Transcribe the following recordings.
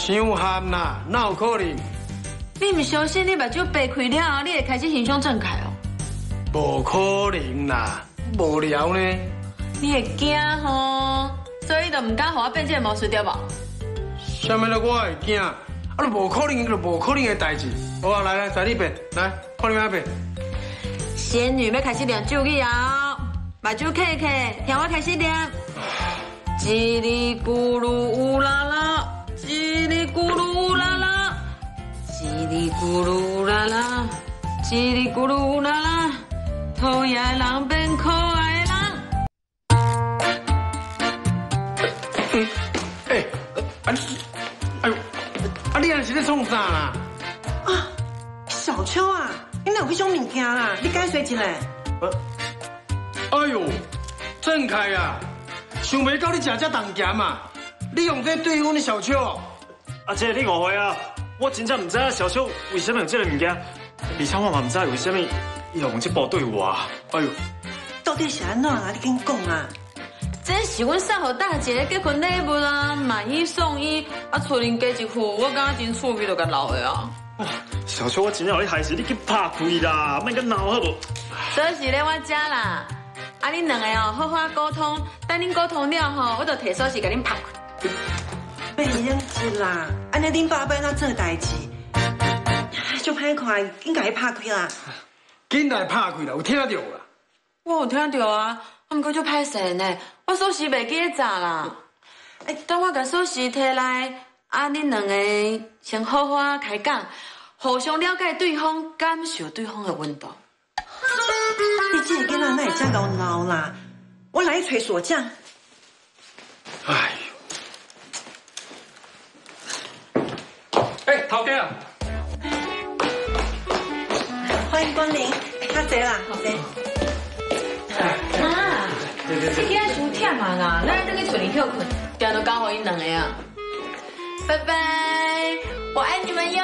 伤寒啦，哪有可能？你唔相信你目睭白开了，你会开始形象正开哦？无可能啦，无聊呢。你会惊吼，所以就唔敢互我变这个魔术对无？啥物了我会惊？啊，就无可能就无可能的代志。好啊，来，在你变，来，看你哪变。仙女要开始念咒语啊！目睭开开，听我开始念。叽里咕噜乌啦啦，叽里咕噜乌啦啦，叽里咕噜乌啦啦，叽里咕噜乌啦啦，讨厌的人变可爱的人。你还是在创啥啦？啊，小秋啊，你哪有去种物件啦？你解说一下。哎呦，郑凯啊，想袂到你食这重咸啊！你用这对阮的小秋？阿姐，你误会啊！我真正唔知小秋为什么有这个物件，而且我嘛唔知为什么伊用这部对我。哎呦，到底是安怎啊？你跟讲啊！这是阮送给大姐的结婚礼物啊，买一送一，啊，厝人加一副，我感觉真趣味，就甲留的啊。小秋，我真正有你害死你去拍开啦，莫甲闹好无？这是咧我家啦，啊，恁两个哦，好好沟通，等恁沟通了吼，我就提锁匙甲恁拍开。别样子啦，安尼恁爸爸哪做代志？就歹看，紧甲伊拍开啦！紧来拍开啦，有听到啦？我有听到啊，不过就歹势呢，我锁匙袂记得查啦。等我甲锁匙摕来，啊，恁两个先好好开讲，互相了解对方，感受对方的温度。你这个囡仔哪会这么闹啦？我来找锁匠。哎呦，头家啊！欢迎光临，较济啦，好济。妈，这今仔伤忝啊！咱等去厝里休困，定都交互因两个啊。拜拜，我爱你们哟！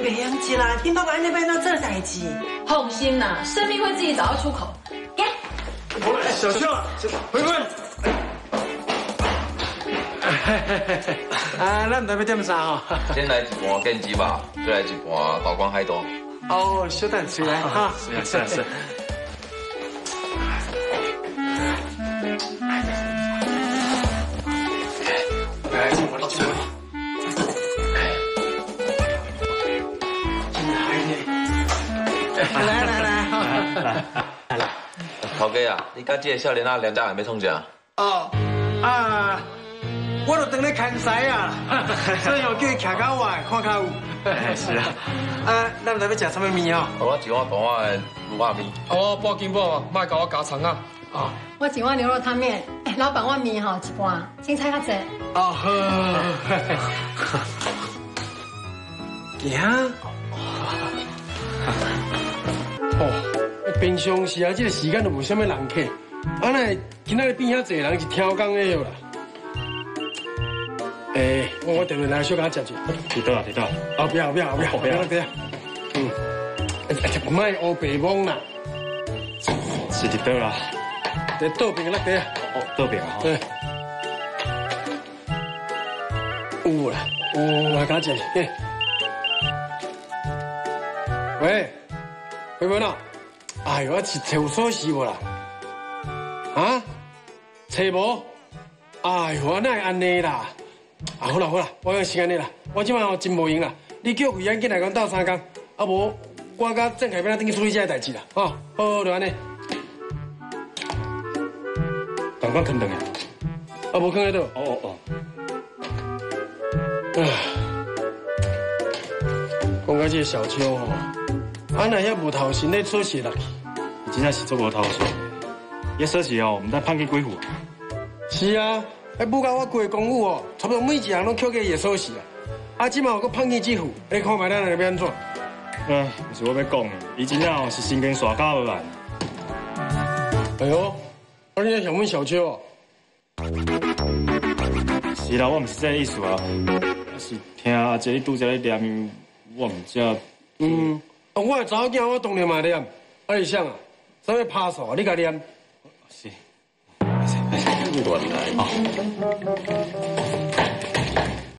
别样子啦，恁爸爸安尼要哪做代志？放心啦，生命会自己找到出口。耶！小秋啊，回归。啊，咱唔知要点啥吼？先来一盘煎鸡吧，再来一盘刀光海带。哦，小等出来哈。是啊。来，请我，请我。来，头家啊，你甲这个少年仔两家还没创啥？哦啊，我就当咧看西啊，所以我叫伊徛到我看较有。是啊。啊，咱唔知要食什么面哦？我一碗大碗的卤鸭面。哦，报警报，莫甲我加葱啊！啊，我一碗牛肉汤面，老板我面吼一半，青菜较济。哦好。行。哦，平常时啊，这个时间都无啥物人客，啊那今仔日变遐济人是挑工的了啦。我电话来小甲接者。伫倒啊，伫倒。不要，对啊。唔卖乌白蒙啦。是伫倒啦。在倒边那个啊。哦，倒边啊。对。有啦，来甲接。喂，回门啊！哎呦，我是找有锁匙无啦？啊？找无？哎呦，我哪会安尼啦？啊，好啦，我有时间你啦，我即摆真无闲啦。你叫贵安进来讲斗3工，啊无我甲郑凯要等去处理这个代志啦。好，就安尼。刚刚坑等呀？啊，无坑喺度。哦。讲到这个小秋吼，啊那遐无头神咧锁匙落去，真正是做无头绪。伊锁匙哦，唔知判去几户。是啊，母甲我过的公务哦，差不多每一项拢捡过伊的锁匙啊。啊，即马有搁判去几户，你看卖咱两个要安怎？是我要讲的，伊真正哦是神经刷卡落来。哎呦，啊你想问小秋哦？是啦，我唔是这个意思啊，是听阿姐你拄则咧念，我唔知。我的查某囝我当然嘛念，啊你想啊，啥物拍手你甲念？是。你乱来啊！